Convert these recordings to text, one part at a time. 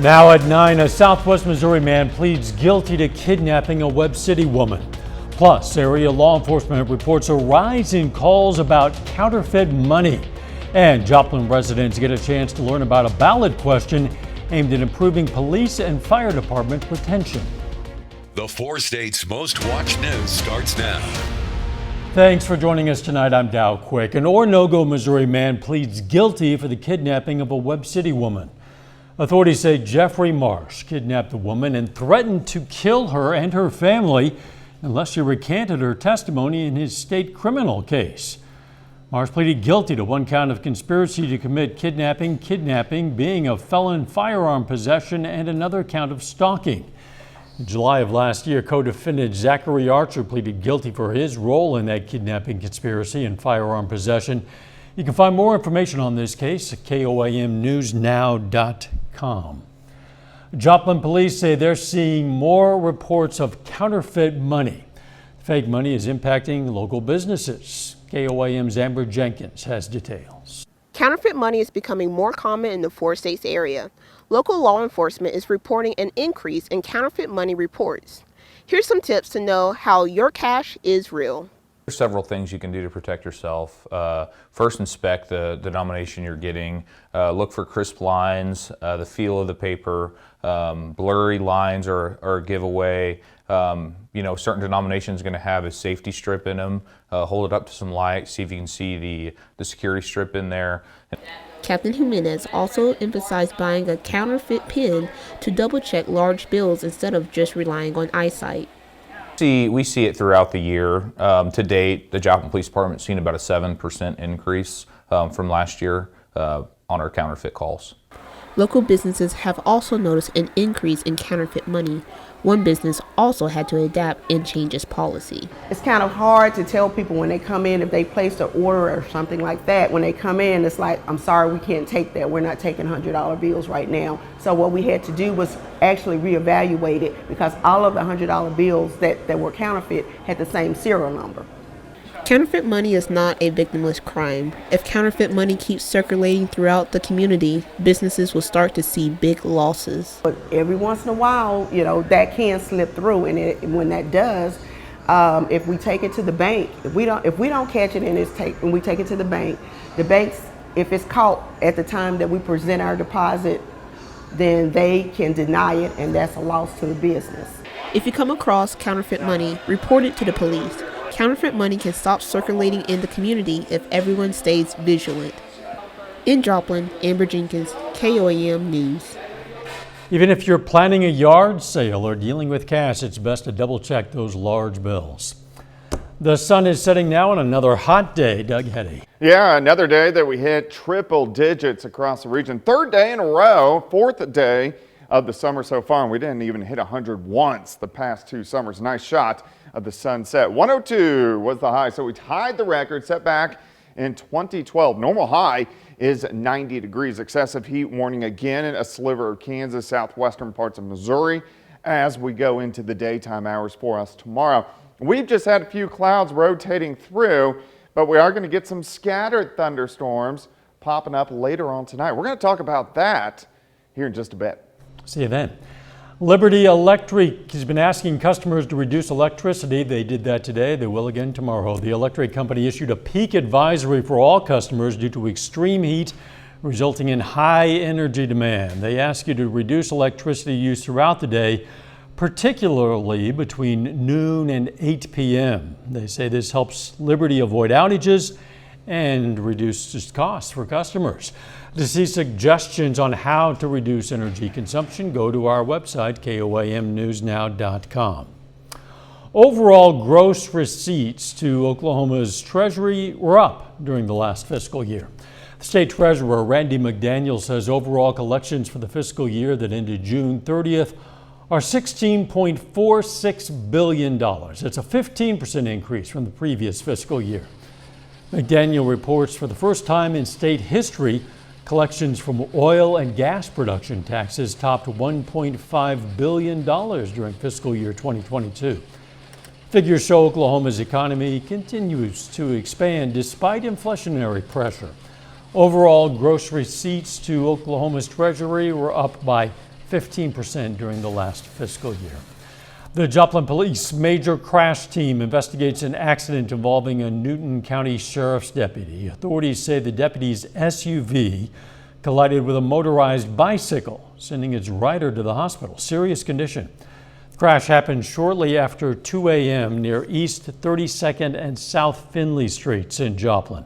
Now at 9, a Southwest Missouri man pleads guilty to kidnapping a Webb City woman. Plus, area law enforcement reports a rise in calls about counterfeit money. And Joplin residents get a chance to learn about a ballot question aimed at improving police and fire department retention. The 4 states' most watched news starts now. Thanks for joining us tonight. I'm Dow Quick. An Oronogo, Missouri man pleads guilty for the kidnapping of a Webb City woman. Authorities say Jeffrey Marsh kidnapped the woman and threatened to kill her and her family unless she recanted her testimony in his state criminal case. Marsh pleaded guilty to 1 count of conspiracy to commit kidnapping, being a felon, firearm possession, and another count of stalking. In July of last year, co-defendant Zachary Archer pleaded guilty for his role in that kidnapping conspiracy and firearm possession. You can find more information on this case at KOAMnewsnow.com. Joplin police say they're seeing more reports of counterfeit money. Fake money is impacting local businesses. KOAM's Amber Jenkins has details. Counterfeit money is becoming more common in the 4 states area. Local law enforcement is reporting an increase in counterfeit money reports. Here's some tips to know how your cash is real. There's several things you can do to protect yourself. First, inspect the denomination you're getting. Look for crisp lines, the feel of the paper. Blurry lines are a giveaway. Certain denominations are going to have a safety strip in them. Hold it up to some light, see if you can see the security strip in there. Captain Jimenez also emphasized buying a counterfeit pin to double-check large bills instead of just relying on eyesight. We see it throughout the year. To date, the Joplin Police Department has seen about a 7% increase from last year on our counterfeit calls. Local businesses have also noticed an increase in counterfeit money. One business also had to adapt and change its policy. It's kind of hard to tell people when they come in, if they placed an order or something like that, when they come in, it's like, I'm sorry, we can't take that. We're not taking $100 bills right now. So what we had to do was actually reevaluate it because all of the $100 bills that were counterfeit had the same serial number. Counterfeit money is not a victimless crime. If counterfeit money keeps circulating throughout the community, businesses will start to see big losses. But every once in a while, that can slip through, and when that does, if we take it to the bank, if we don't catch it and we take it to the banks, if it's caught at the time that we present our deposit, then they can deny it, and that's a loss to the business. If you come across counterfeit money, report it to the police. Counterfeit money can stop circulating in the community if everyone stays vigilant. In Joplin, Amber Jenkins, KOAM News. Even if you're planning a yard sale or dealing with cash, it's best to double check those large bills. The sun is setting now on another hot day. Doug Heddy. Yeah, another day that we hit triple digits across the region. 3rd day in a row, 4th day of the summer so far, and we didn't even hit 100 once the past 2 summers. Nice shot of the sunset. 102 was the high, so we tied the record set back in 2012. Normal high is 90 degrees. Excessive heat warning again in a sliver of Kansas, southwestern parts of Missouri as we go into the daytime hours for us tomorrow. We've just had a few clouds rotating through, but we are going to get some scattered thunderstorms popping up later on tonight. We're going to talk about that here in just a bit. See you then. Liberty Electric has been asking customers to reduce electricity. They did that today. They will again tomorrow. The electric company issued a peak advisory for all customers due to extreme heat resulting in high energy demand. They ask you to reduce electricity use throughout the day, particularly between noon and 8 p.m. They say this helps Liberty avoid outages and reduces costs for customers. To see suggestions on how to reduce energy consumption, go to our website, KOAMnewsnow.com. Overall gross receipts to Oklahoma's Treasury were up during the last fiscal year. The state treasurer, Randy McDaniel, says overall collections for the fiscal year that ended June 30th are $16.46 billion. It's a 15% increase from the previous fiscal year. McDaniel reports for the first time in state history, collections from oil and gas production taxes topped $1.5 billion during fiscal year 2022. Figures show Oklahoma's economy continues to expand despite inflationary pressure. Overall, gross receipts to Oklahoma's Treasury were up by 15% during the last fiscal year. The Joplin Police Major Crash Team investigates an accident involving a Newton County Sheriff's deputy. Authorities say the deputy's SUV collided with a motorized bicycle, sending its rider to the hospital. Serious condition. The crash happened shortly after 2 a.m. near East 32nd and South Finley Streets in Joplin.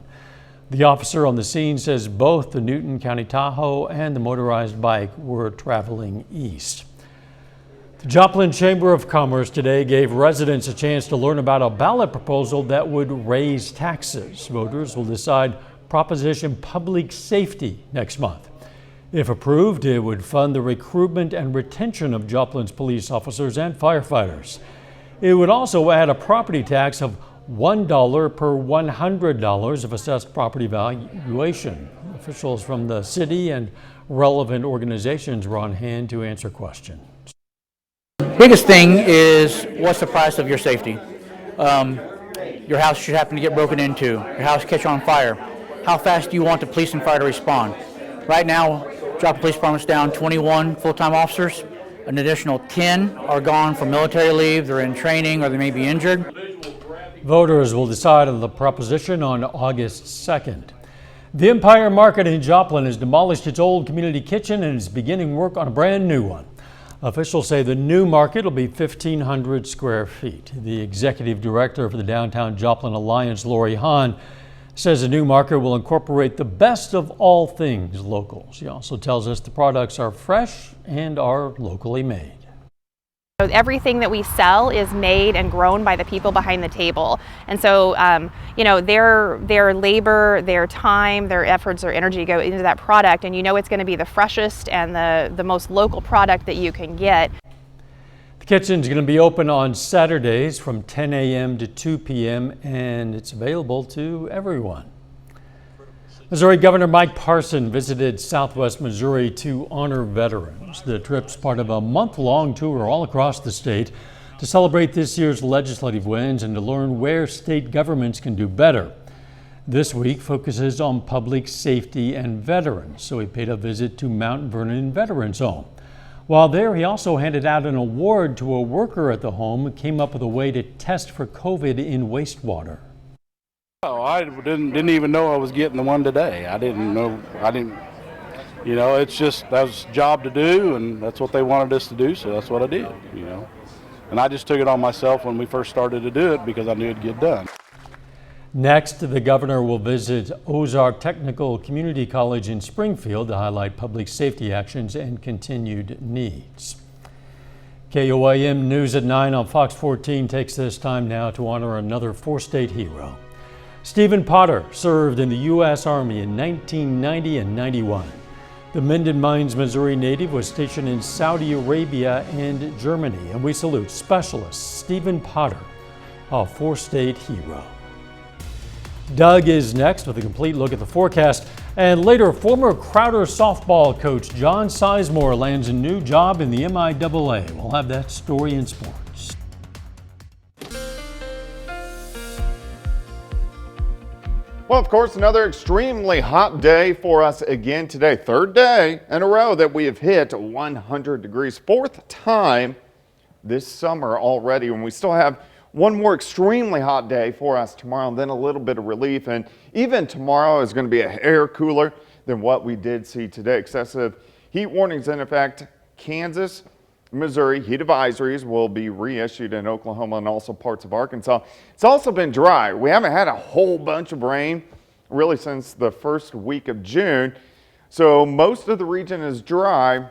The officer on the scene says both the Newton County Tahoe and the motorized bike were traveling east. The Joplin Chamber of Commerce today gave residents a chance to learn about a ballot proposal that would raise taxes. Voters will decide Proposition Public Safety next month. If approved, it would fund the recruitment and retention of Joplin's police officers and firefighters. It would also add a property tax of $1 per $100 of assessed property valuation. Officials from the city and relevant organizations were on hand to answer questions. Biggest thing is, what's the price of your safety? Your house should happen to get broken into, your house catch on fire. How fast do you want the police and fire to respond? Right now, Joplin Police Department's down 21 full-time officers. An additional 10 are gone for military leave, they're in training, or they may be injured. Voters will decide on the proposition on August 2nd. The Empire Market in Joplin has demolished its old community kitchen and is beginning work on a brand new one. Officials say the new market will be 1,500 square feet. The executive director for the Downtown Joplin Alliance, Lori Hahn, says the new market will incorporate the best of all things local. She also tells us the products are fresh and are locally made. Everything that we sell is made and grown by the people behind the table. And so, their labor, their time, their efforts, their energy go into that product, and it's going to be the freshest and the most local product that you can get. The kitchen's going to be open on Saturdays from 10 a.m. to 2 p.m. and it's available to everyone. Missouri Governor Mike Parson visited Southwest Missouri to honor veterans. The trip's part of a month-long tour all across the state to celebrate this year's legislative wins and to learn where state governments can do better. This week focuses on public safety and veterans, so he paid a visit to Mount Vernon Veterans Home. While there, he also handed out an award to a worker at the home who came up with a way to test for COVID in wastewater. Oh, I didn't even know I was getting the one today. It's just, that was a job to do, and that's what they wanted us to do, so that's what I did, And I just took it on myself when we first started to do it because I knew it'd get done. Next, the governor will visit Ozark Technical Community College in Springfield to highlight public safety actions and continued needs. KOAM News at 9 on Fox 14 takes this time now to honor another four-state hero. Stephen Potter served in the U.S. Army in 1990 and 91. The Minden Mines, Missouri native was stationed in Saudi Arabia and Germany, and we salute Specialist Stephen Potter, a four-state hero. Doug is next with a complete look at the forecast, and later former Crowder softball coach John Sizemore lands a new job in the MIAA. We'll have that story in sports. Well, of course, another extremely hot day for us again today. Third day in a row that we have hit 100 degrees. Fourth time this summer already, when we still have one more extremely hot day for us tomorrow, and then a little bit of relief. And even tomorrow is going to be a hair cooler than what we did see today. Excessive heat warnings in effect. Kansas, Missouri, heat advisories will be reissued in Oklahoma and also parts of Arkansas. It's also been dry. We haven't had a whole bunch of rain really since the first week of June. So most of the region is dry.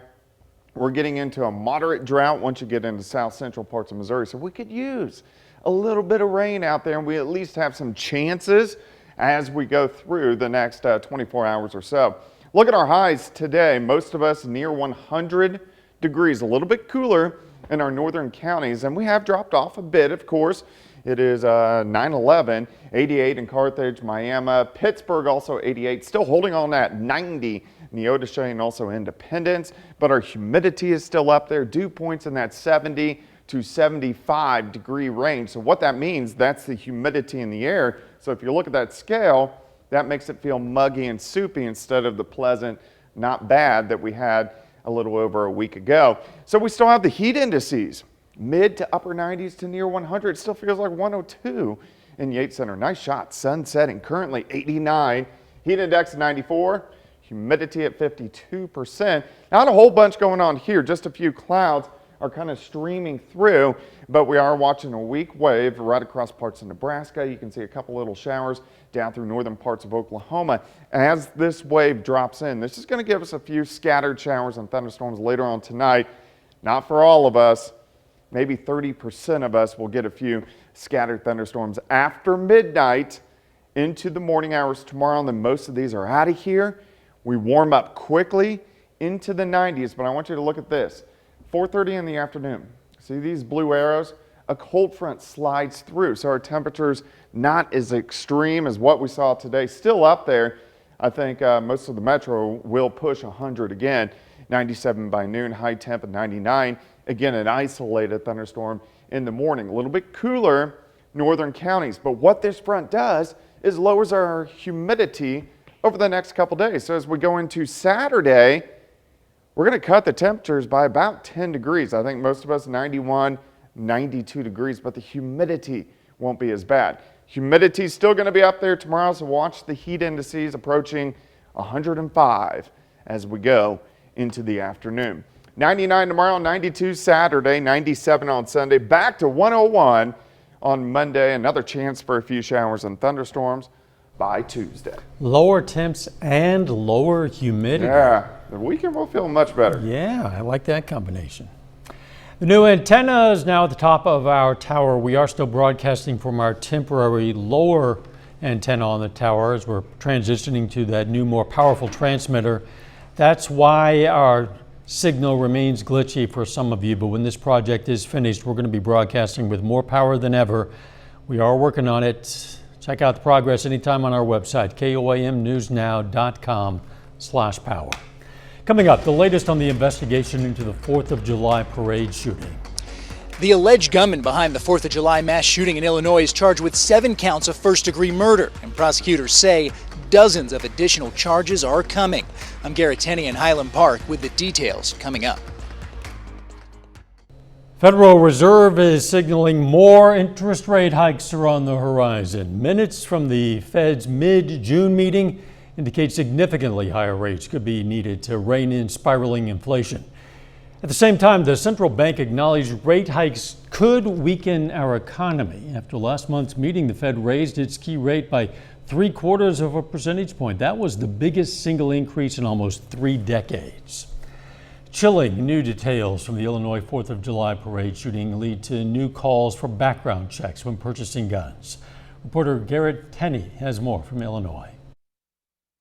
We're getting into a moderate drought once you get into south central parts of Missouri. So we could use a little bit of rain out there, and we at least have some chances as we go through the next 24 hours or so. Look at our highs today. Most of us near 100 degrees, a little bit cooler in our northern counties, and we have dropped off a bit, of course. It is 9-11, 88 in Carthage, Miami, Pittsburgh also 88, still holding on at 90, Neodesha and also Independence, but our humidity is still up there, dew points in that 70 to 75 degree range. So what that means, that's the humidity in the air. So if you look at that scale, that makes it feel muggy and soupy instead of the pleasant, not bad that we had a little over a week ago. So we still have the heat indices, mid to upper 90s to near 100. It still feels like 102 in Yates Center. Nice shot. Sun setting currently 89. Heat index 94. Humidity at 52%. Not a whole bunch going on here. Just a few clouds are kind of streaming through, but we are watching a weak wave right across parts of Nebraska. You can see a couple little showers down through northern parts of Oklahoma. As this wave drops in, this is going to give us a few scattered showers and thunderstorms later on tonight. Not for all of us. Maybe 30% of us will get a few scattered thunderstorms after midnight into the morning hours tomorrow, and then most of these are out of here. We warm up quickly into the 90s, but I want you to look at this. 4:30 in the afternoon. See these blue arrows? A cold front slides through, so our temperatures not as extreme as what we saw today. Still up there. I think most of the metro will push 100 again. 97 by noon, high temp at 99. Again, an isolated thunderstorm in the morning. A little bit cooler northern counties, but what this front does is lowers our humidity over the next couple days. So as we go into Saturday, we're going to cut the temperatures by about 10 degrees. I think most of us 91, 92 degrees, but the humidity won't be as bad. Humidity is still going to be up there tomorrow, so watch the heat indices approaching 105 as we go into the afternoon. 99 tomorrow, 92 Saturday, 97 on Sunday, back to 101 on Monday. Another chance for a few showers and thunderstorms by Tuesday. Lower temps and lower humidity. Yeah, the weekend will feel much better. Yeah, I like that combination. The new antenna is now at the top of our tower. We are still broadcasting from our temporary lower antenna on the tower as we're transitioning to that new, more powerful transmitter. That's why our signal remains glitchy for some of you, but when this project is finished, we're going to be broadcasting with more power than ever. We are working on it. Check out the progress anytime on our website, koamnewsnow.com/power. Coming up, the latest on the investigation into the 4th of July parade shooting. The alleged gunman behind the 4th of July mass shooting in Illinois is charged with 7 counts of first-degree murder, and prosecutors say dozens of additional charges are coming. I'm Garrett Tenney in Highland Park with the details coming up. Federal Reserve is signaling more interest rate hikes are on the horizon. Minutes from the Fed's mid-June meeting indicate significantly higher rates could be needed to rein in spiraling inflation. At the same time, the central bank acknowledged rate hikes could weaken our economy. After last month's meeting, the Fed raised its key rate by 0.75 of a percentage point. That was the biggest single increase in almost 3 decades. Chilling new details from the Illinois 4th of July parade shooting lead to new calls for background checks when purchasing guns. Reporter Garrett Tenney has more from Illinois.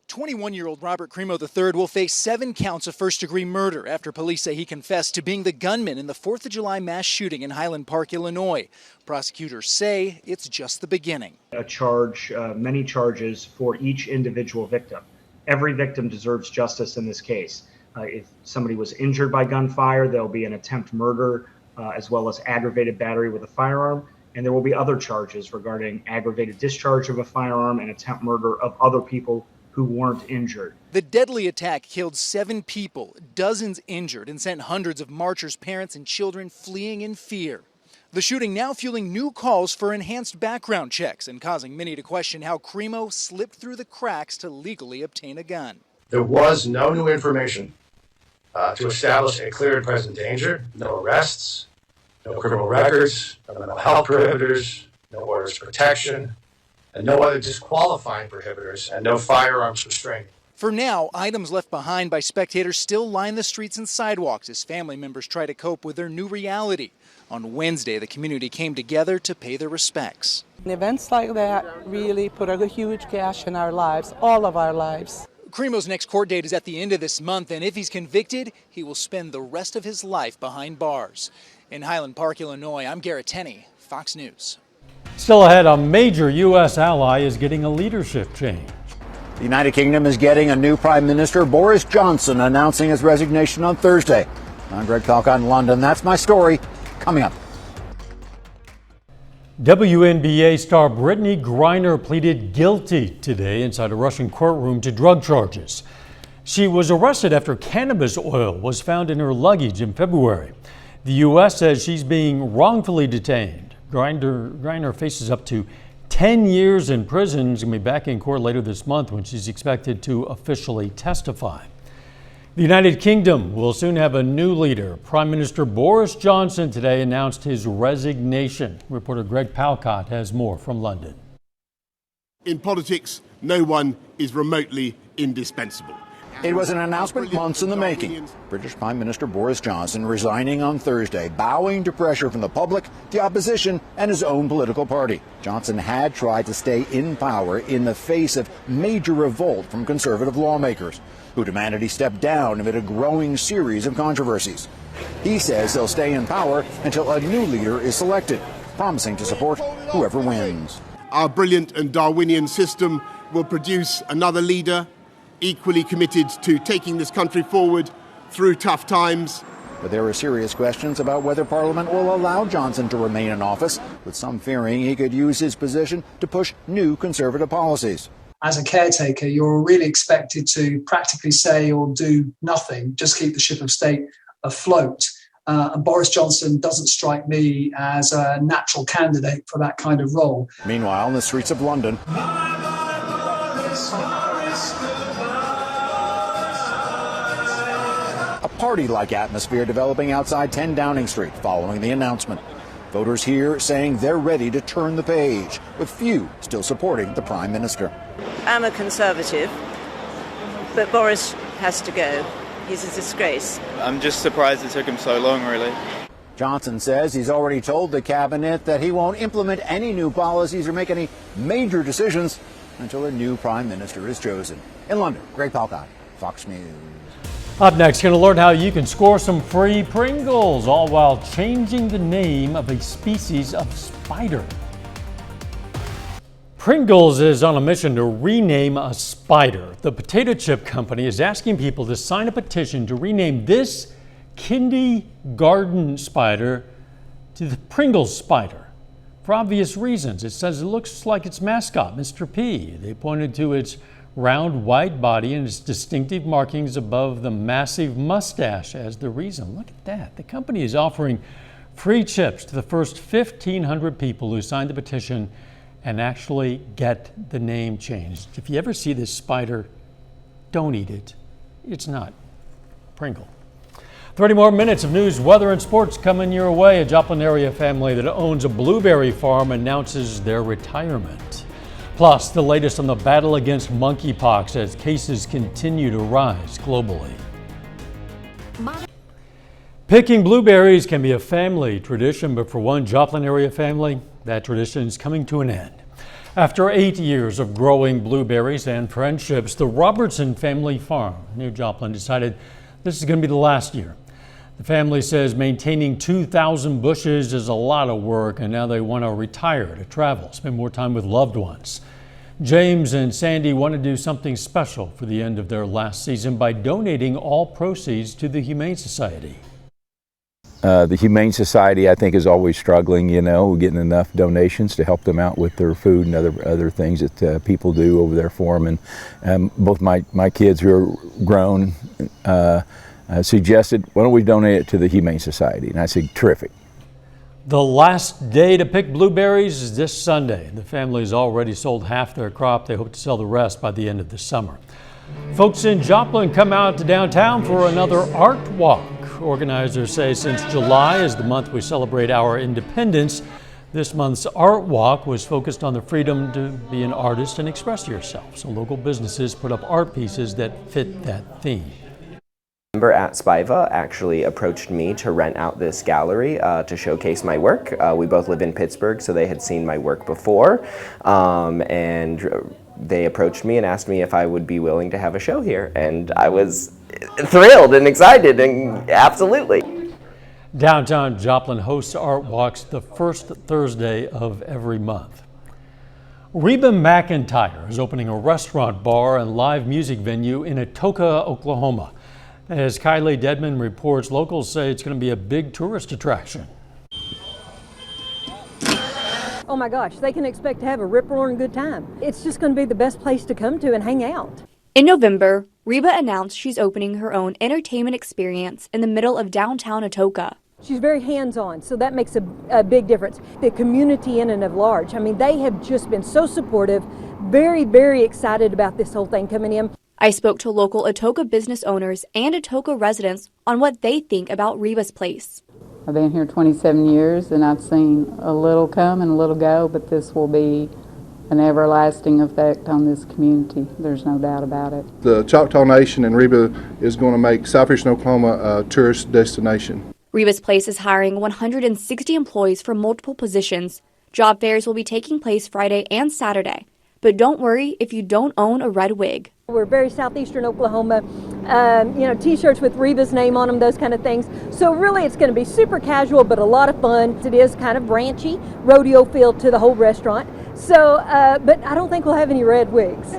21-year-old Robert Cremo III will face 7 counts of first-degree murder after police say he confessed to being the gunman in the 4th of July mass shooting in Highland Park, Illinois. Prosecutors say it's just the beginning. Many charges for each individual victim. Every victim deserves justice in this case. If somebody was injured by gunfire, there'll be an attempt murder as well as aggravated battery with a firearm. And there will be other charges regarding aggravated discharge of a firearm and attempt murder of other people who weren't injured. The deadly attack killed 7 people, dozens injured, and sent hundreds of marchers, parents, and children fleeing in fear. The shooting now fueling new calls for enhanced background checks and causing many to question how Cremo slipped through the cracks to legally obtain a gun. There was no new information to establish a clear and present danger, no arrests, no criminal records, no mental health prohibitors, no orders of protection, and no other disqualifying prohibitors, and no firearms restraint. For now, items left behind by spectators still line the streets and sidewalks as family members try to cope with their new reality. On Wednesday, the community came together to pay their respects. Events like that really put a huge gash in our lives, all of our lives. Cremo's next court date is at the end of this month, and if he's convicted, he will spend the rest of his life behind bars. In Highland Park, Illinois, I'm Garrett Tenney, Fox News. Still ahead, a major U.S. ally is getting a leadership change. The United Kingdom is getting a new Prime Minister, Boris Johnson, announcing his resignation on Thursday. I'm Greg Falcott in London. That's my story. Coming up. WNBA star Brittany Griner pleaded guilty today inside a Russian courtroom to drug charges. She was arrested after cannabis oil was found in her luggage in February. The U.S. says she's being wrongfully detained. Griner faces up to 10 years in prison. She's going to be back in court later this month when she's expected to officially testify. The United Kingdom will soon have a new leader. Prime Minister Boris Johnson today announced his resignation. Reporter Greg Palcott has more from London. In politics, no one is remotely indispensable. It was an announcement months in the making. British Prime Minister Boris Johnson resigning on Thursday, bowing to pressure from the public, the opposition, and his own political party. Johnson had tried to stay in power in the face of major revolt from conservative lawmakers, who demanded he step down amid a growing series of controversies. He says he'll stay in power until a new leader is selected, promising to support whoever wins. Our brilliant and Darwinian system will produce another leader equally committed to taking this country forward through tough times. But there are serious questions about whether Parliament will allow Johnson to remain in office, with some fearing he could use his position to push new conservative policies. As a caretaker, you're really expected to practically say or do nothing, just keep the ship of state afloat. And Boris Johnson doesn't strike me as a natural candidate for that kind of role. Meanwhile, in the streets of London, a party-like atmosphere developing outside 10 Downing Street following the announcement. Voters here saying they're ready to turn the page, with few still supporting the Prime Minister. I'm a Conservative, but Boris has to go. He's a disgrace. I'm just surprised it took him so long, really. Johnson says he's already told the cabinet that he won't implement any new policies or make any major decisions until a new Prime Minister is chosen. In London, Greg Palcott, Fox News. Up next, going to learn how you can score some free Pringles, all while changing the name of a species of spider. Pringles is on a mission to rename a spider. The potato chip company is asking people to sign a petition to rename this kindergarten spider to the Pringles spider. For obvious reasons. It says it looks like its mascot, Mr. P. They pointed to its round white body and its distinctive markings above the massive mustache as the reason. Look at that. The company is offering free chips to the first 1,500 people who sign the petition and actually get the name changed. If you ever see this spider, don't eat it. It's not Pringle. 30 more minutes of news, weather, and sports coming your way. A Joplin area family that owns a blueberry farm announces their retirement. Plus, the latest on the battle against monkeypox as cases continue to rise globally. Picking blueberries can be a family tradition, but for one Joplin area family, that tradition is coming to an end. After 8 years of growing blueberries and friendships, the Robertson family farm near Joplin decided this is going to be the last year. The family says maintaining 2,000 bushes is a lot of work, and now they want to retire to travel, spend more time with loved ones. James and Sandy want to do something special for the end of their last season by donating all proceeds to the Humane Society. The Humane Society, I think, is always struggling, getting enough donations to help them out with their food and other things that people do over there for them. And both my kids who are grown suggested, why don't we donate it to the Humane Society? And I said, terrific. The last day to pick blueberries is this Sunday. The family has already sold half their crop. They hope to sell the rest by the end of the summer. Folks in Joplin come out to downtown for another art walk. Organizers say since July is the month we celebrate our independence, this month's art walk was focused on the freedom to be an artist and express yourself. So local businesses put up art pieces that fit that theme. A member at Spiva actually approached me to rent out this gallery to showcase my work. We both live in Pittsburgh, so they had seen my work before, and they approached me and asked me if I would be willing to have a show here, and I was thrilled and excited, and absolutely. Downtown Joplin hosts art walks the first Thursday of every month. Reba Mcintyre is opening a restaurant, bar, and live music venue in Etoca, Oklahoma. As Kylie Dedman reports, locals say it's going to be a big tourist attraction. Oh my gosh, they can expect to have a rip-roaring good time. It's just going to be the best place to come to and hang out. In November, Reba announced she's opening her own entertainment experience in the middle of downtown Etoca. She's very hands-on, so that makes a big difference. The community in and of large, I mean, they have just been so supportive, very, very excited about this whole thing coming in. I spoke to local Etoca business owners and Etoca residents on what they think about Reba's place. I've been here 27 years and I've seen a little come and a little go, but this will be an everlasting effect on this community. There's no doubt about it. The Choctaw Nation and Reba is going to make Southeastern Oklahoma a tourist destination. Reba's place is hiring 160 employees for multiple positions. Job fairs will be taking place Friday and Saturday. But don't worry if you don't own a red wig. We're very Southeastern Oklahoma, T-shirts with Reba's name on them, those kind of things. So really it's going to be super casual, but a lot of fun. It is kind of branchy, rodeo feel to the whole restaurant. So, but I don't think we'll have any red wigs.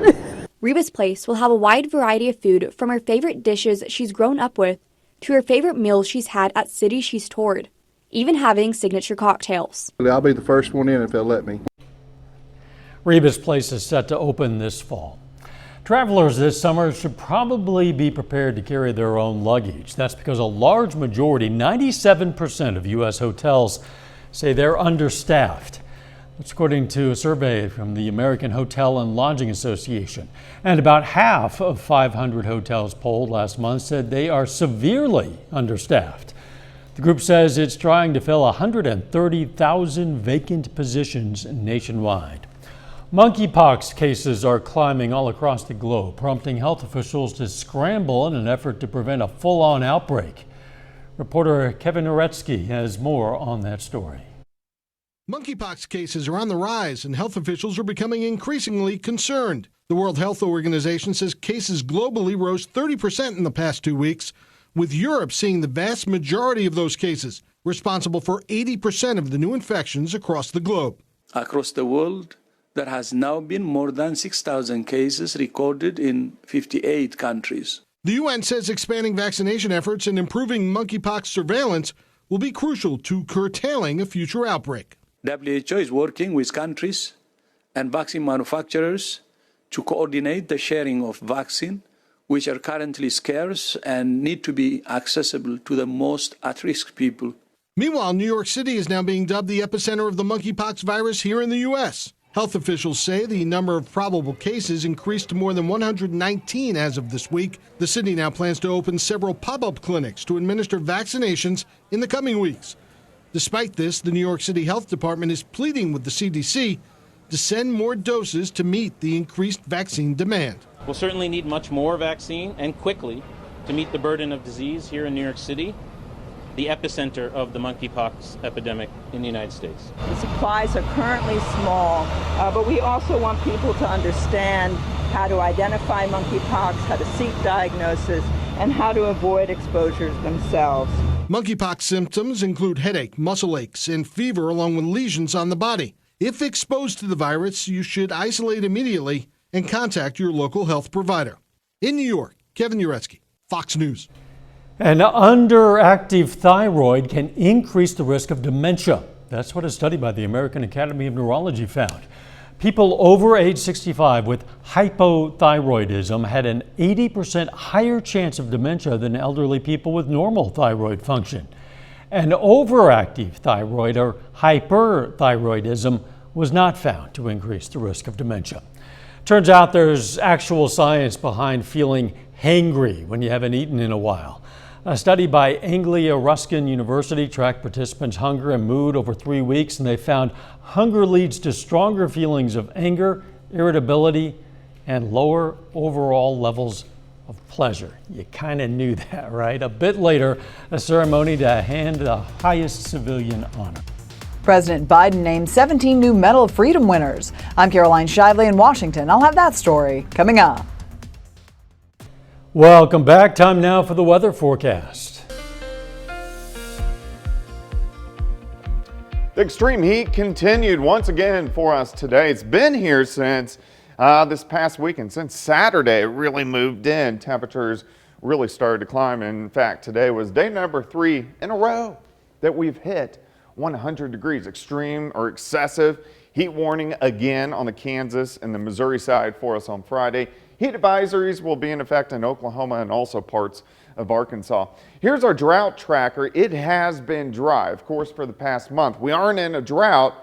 Reba's place will have a wide variety of food from her favorite dishes she's grown up with to her favorite meals she's had at cities she's toured, even having signature cocktails. I'll be the first one in if they'll let me. Reba's place is set to open this fall. Travelers this summer should probably be prepared to carry their own luggage. That's because a large majority, 97% of U.S. hotels, say they're understaffed. That's according to a survey from the American Hotel and Lodging Association. And about half of 500 hotels polled last month said they are severely understaffed. The group says it's trying to fill 130,000 vacant positions nationwide. Monkeypox cases are climbing all across the globe, prompting health officials to scramble in an effort to prevent a full-on outbreak. Reporter Kevin Oretsky has more on that story. Monkeypox cases are on the rise, and health officials are becoming increasingly concerned. The World Health Organization says cases globally rose 30% in the past 2 weeks, with Europe seeing the vast majority of those cases, responsible for 80% of the new infections across the globe. Across the world, there has now been more than 6,000 cases recorded in 58 countries. The UN says expanding vaccination efforts and improving monkeypox surveillance will be crucial to curtailing a future outbreak. WHO is working with countries and vaccine manufacturers to coordinate the sharing of vaccine, which are currently scarce and need to be accessible to the most at-risk people. Meanwhile, New York City is now being dubbed the epicenter of the monkeypox virus here in the U.S. Health officials say the number of probable cases increased to more than 119 as of this week. The city now plans to open several pop-up clinics to administer vaccinations in the coming weeks. Despite this, the New York City Health Department is pleading with the CDC to send more doses to meet the increased vaccine demand. We'll certainly need much more vaccine and quickly to meet the burden of disease here in New York City, the epicenter of the monkeypox epidemic in the United States. The supplies are currently small, but we also want people to understand how to identify monkeypox, how to seek diagnosis, and how to avoid exposures themselves. Monkeypox symptoms include headache, muscle aches, and fever, along with lesions on the body. If exposed to the virus, you should isolate immediately and contact your local health provider. In New York, Kevin Uretsky, Fox News. An underactive thyroid can increase the risk of dementia. That's what a study by the American Academy of Neurology found. People over age 65 with hypothyroidism had an 80% higher chance of dementia than elderly people with normal thyroid function. An overactive thyroid or hyperthyroidism was not found to increase the risk of dementia. Turns out there's actual science behind feeling hangry when you haven't eaten in a while. A study by Anglia Ruskin University tracked participants' hunger and mood over 3 weeks, and they found hunger leads to stronger feelings of anger, irritability, and lower overall levels of pleasure. You kind of knew that, right? A bit later, a ceremony to hand the highest civilian honor. President Biden named 17 new Medal of Freedom winners. I'm Caroline Shively in Washington. I'll have that story coming up. Welcome back. Time now for the weather forecast. The extreme heat continued once again for us today. It's been here since this past weekend. Since Saturday, it really moved in. Temperatures really started to climb. In fact, today was day number 3 in a row that we've hit 100 degrees. Extreme or excessive heat warning again on the Kansas and the Missouri side for us on Friday. Heat advisories will be in effect in Oklahoma and also parts of Arkansas. Here's our drought tracker. It has been dry, of course, for the past month. We aren't in a drought,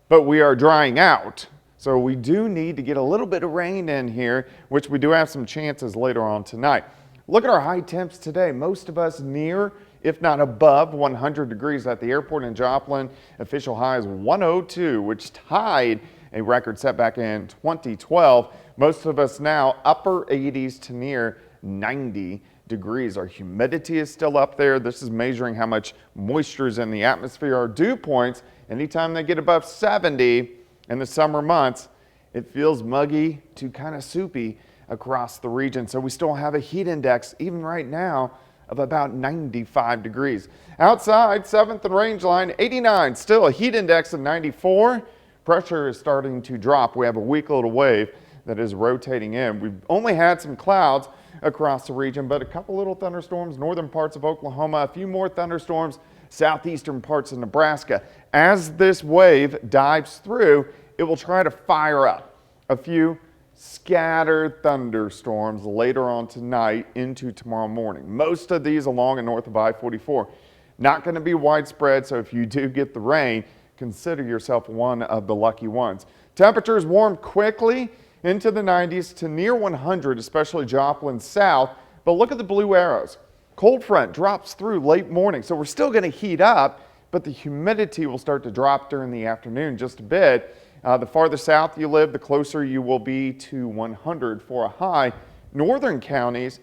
but we are drying out. So we do need to get a little bit of rain in here, which we do have some chances later on tonight. Look at our high temps today. Most of us near, if not above 100 degrees at the airport in Joplin. Official high is 102, which tied a record set back in 2012. Most of us now upper 80s to near 90 degrees. Our humidity is still up there. This is measuring how much moisture is in the atmosphere. Our dew points, anytime they get above 70 in the summer months, it feels muggy to kind of soupy across the region. So we still have a heat index, even right now, of about 95 degrees. Outside, 7th and Range Line, 89. Still a heat index of 94. Pressure is starting to drop. We have a weak little wave that is rotating in. We've only had some clouds across the region, but a couple little thunderstorms, northern parts of Oklahoma, a few more thunderstorms, southeastern parts of Nebraska. As this wave dives through, it will try to fire up a few scattered thunderstorms later on tonight into tomorrow morning. Most of these along and north of I-44. Not going to be widespread, so if you do get the rain, consider yourself one of the lucky ones. Temperatures warm quickly into the 90s to near 100, especially Joplin south. But look at the blue arrows. Cold front drops through late morning, so we're still going to heat up, but the humidity will start to drop during the afternoon just a bit. The farther south you live, the closer you will be to 100 for a high. Northern counties,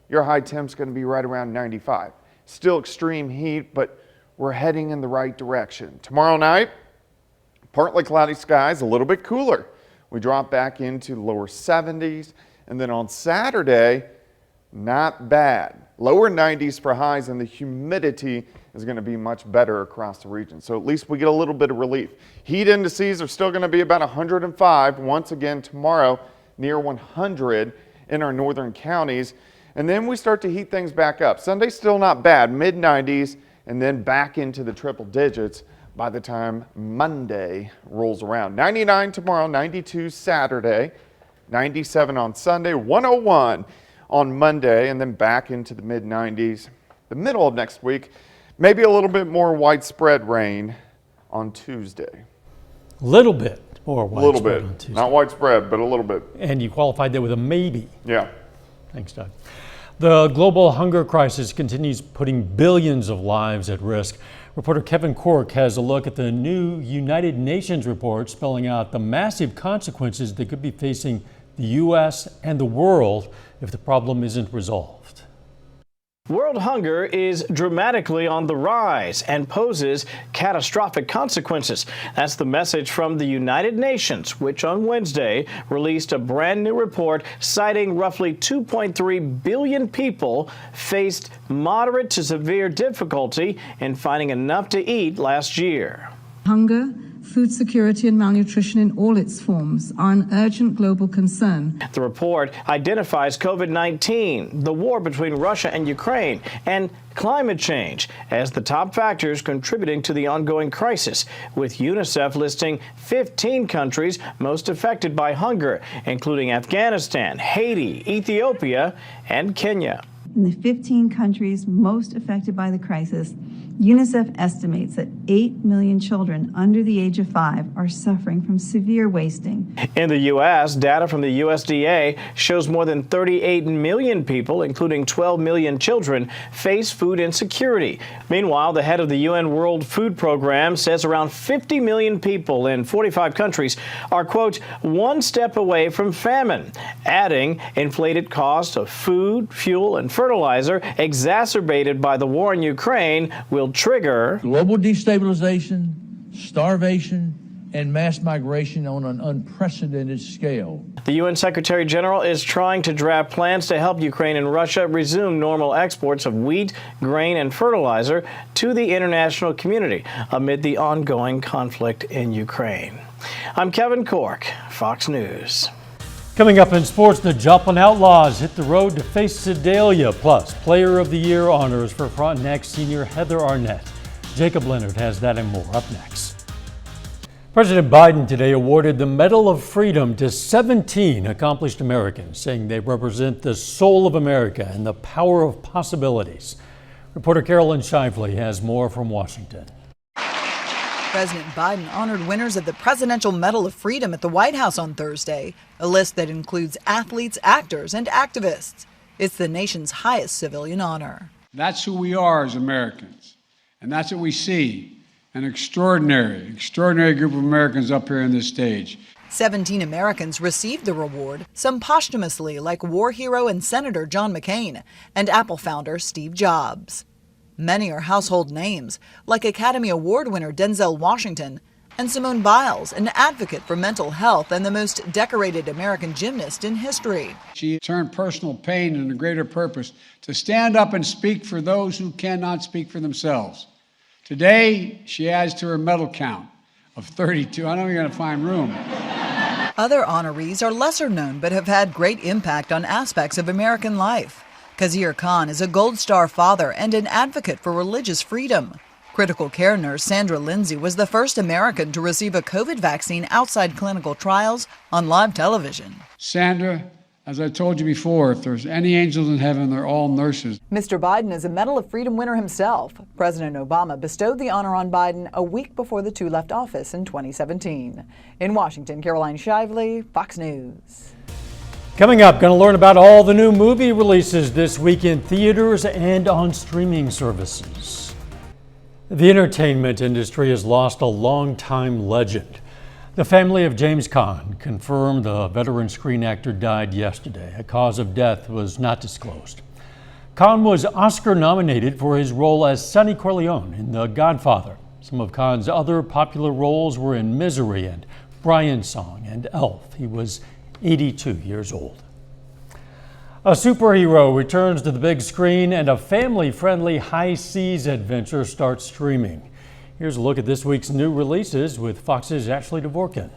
your high temp's going to be right around 95. Still extreme heat, but we're heading in the right direction. Tomorrow night, partly cloudy skies, a little bit cooler. We drop back into the lower 70s, and then on Saturday, not bad. Lower 90s for highs, and the humidity is going to be much better across the region. So at least we get a little bit of relief. Heat indices are still going to be about 105 once again tomorrow, near 100 in our northern counties. And then we start to heat things back up. Sunday still not bad, mid 90s, and then back into the triple digits by the time Monday rolls around. 99 tomorrow, 92 Saturday, 97 on Sunday, 101 on Monday, and then back into the mid 90s. The middle of next week, maybe a little bit more widespread rain on Tuesday. Little bit more widespread. A little bit, on Tuesday. not widespread, but a little bit. And you qualified that with a maybe. Yeah. Thanks, Doug. The global hunger crisis continues putting billions of lives at risk. Reporter Kevin Cork has a look at the new United Nations report spelling out the massive consequences that could be facing the U.S. and the world if the problem isn't resolved. World hunger is dramatically on the rise and poses catastrophic consequences. That's the message from the United Nations, which on Wednesday released a brand new report citing roughly 2.3 billion people faced moderate to severe difficulty in finding enough to eat last year. Hunger, food security and malnutrition in all its forms are an urgent global concern. The report identifies COVID-19, the war between Russia and Ukraine, and climate change as the top factors contributing to the ongoing crisis, with UNICEF listing 15 countries most affected by hunger, including Afghanistan, Haiti, Ethiopia, and Kenya. In the 15 countries most affected by the crisis, UNICEF estimates that 8 million children under the age of 5 are suffering from severe wasting. In the U.S., data from the USDA shows more than 38 million people, including 12 million children, face food insecurity. Meanwhile, the head of the UN World Food Program says around 50 million people in 45 countries are, quote, one step away from famine, adding inflated costs of food, fuel, and fertilizer exacerbated by the war in Ukraine will trigger global destabilization, starvation, and mass migration on an unprecedented scale. The UN Secretary General is trying to draft plans to help Ukraine and Russia resume normal exports of wheat, grain, and fertilizer to the international community amid the ongoing conflict in Ukraine. I'm Kevin Cork, Fox News. Coming up in sports, the Joplin Outlaws hit the road to face Sedalia, plus Player of the Year honors for Frontenac senior Heather Arnett. Jacob Leonard has that and more up next. President Biden today awarded the Medal of Freedom to 17 accomplished Americans, saying they represent the soul of America and the power of possibilities. Reporter Carolyn Shively has more from Washington. President Biden honored winners of the Presidential Medal of Freedom at the White House on Thursday, a list that includes athletes, actors, and activists. It's the nation's highest civilian honor. That's who we are as Americans, and that's what we see. An extraordinary group of Americans up here on this stage. 17 Americans received the reward, some posthumously like war hero and Senator John McCain and Apple founder Steve Jobs. Many are household names, like Academy Award winner Denzel Washington and Simone Biles, an advocate for mental health and the most decorated American gymnast in history. She turned personal pain into a greater purpose to stand up and speak for those who cannot speak for themselves. Today, she adds to her medal count of 32. I know you're going to find room. Other honorees are lesser known but have had great impact on aspects of American life. Kazir Khan is a Gold Star father and an advocate for religious freedom. Critical care nurse Sandra Lindsay was the first American to receive a COVID vaccine outside clinical trials on live television. Sandra, as I told you before, if there's any angels in heaven, they're all nurses. Mr. Biden is a Medal of Freedom winner himself. President Obama bestowed the honor on Biden a week before the two left office in 2017. In Washington, Caroline Shively, Fox News. Coming up, going to learn about all the new movie releases this week in theaters and on streaming services. The entertainment industry has lost a longtime legend. The family of James Caan confirmed the veteran screen actor died yesterday. A cause of death was not disclosed. Caan was Oscar nominated for his role as Sonny Corleone in The Godfather. Some of Caan's other popular roles were in Misery and Brian's Song and Elf. He was 82 years old. A superhero returns to the big screen and a family-friendly high seas adventure starts streaming. Here's a look at this week's new releases with Fox's Ashley Dvorkin.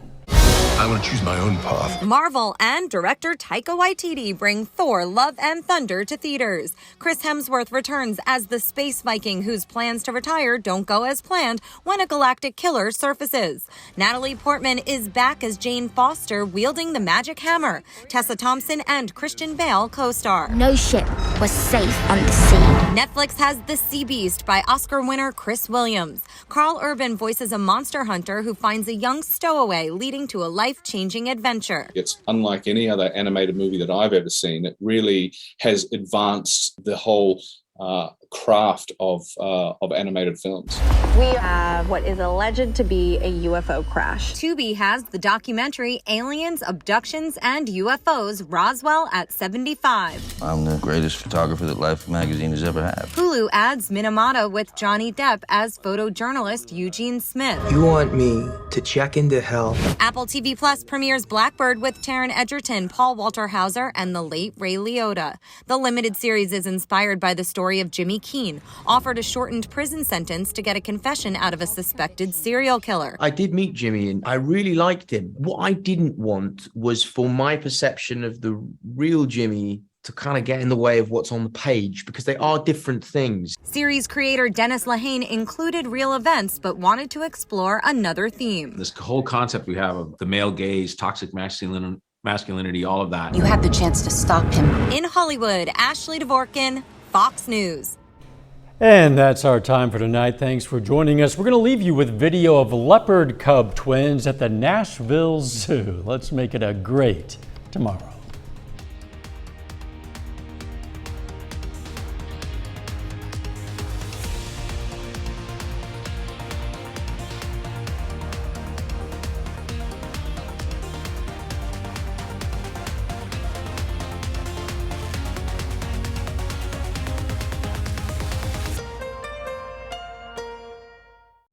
I want to choose my own path. Marvel and director Taika Waititi bring Thor: Love and Thunder to theaters. Chris Hemsworth returns as the space Viking whose plans to retire don't go as planned when a galactic killer surfaces. Natalie Portman is back as Jane Foster wielding the magic hammer. Tessa Thompson and Christian Bale co-star. No ship was safe on the sea. Netflix has The Sea Beast by Oscar winner Chris Williams. Carl Urban voices a monster hunter who finds a young stowaway leading to a life-changing adventure. It's unlike any other animated movie that I've ever seen. It really has advanced the whole craft of animated films. We have what is alleged to be a UFO crash. Tubi has the documentary Aliens, Abductions, and UFOs, Roswell at 75. I'm the greatest photographer that Life magazine has ever had. Hulu adds Minamata with Johnny Depp as photojournalist Eugene Smith. You want me to check into hell? Apple TV Plus premieres Blackbird with Taron Egerton, Paul Walter Hauser, and the late Ray Liotta. The limited series is inspired by the story of Jimmy Keene, offered a shortened prison sentence to get a confession out of a suspected serial killer. I did meet Jimmy and I really liked him. What I didn't want was for my perception of the real Jimmy to kind of get in the way of what's on the page, because they are different things. Series creator Dennis Lehane included real events, but wanted to explore another theme. This whole concept we have of the male gaze, toxic masculinity, all of that. You had the chance to stop him. In Hollywood, Ashley Dvorkin, Fox News. And that's our time for tonight. Thanks for joining us. We're going to leave you with video of leopard cub twins at the Nashville Zoo. Let's make it a great tomorrow.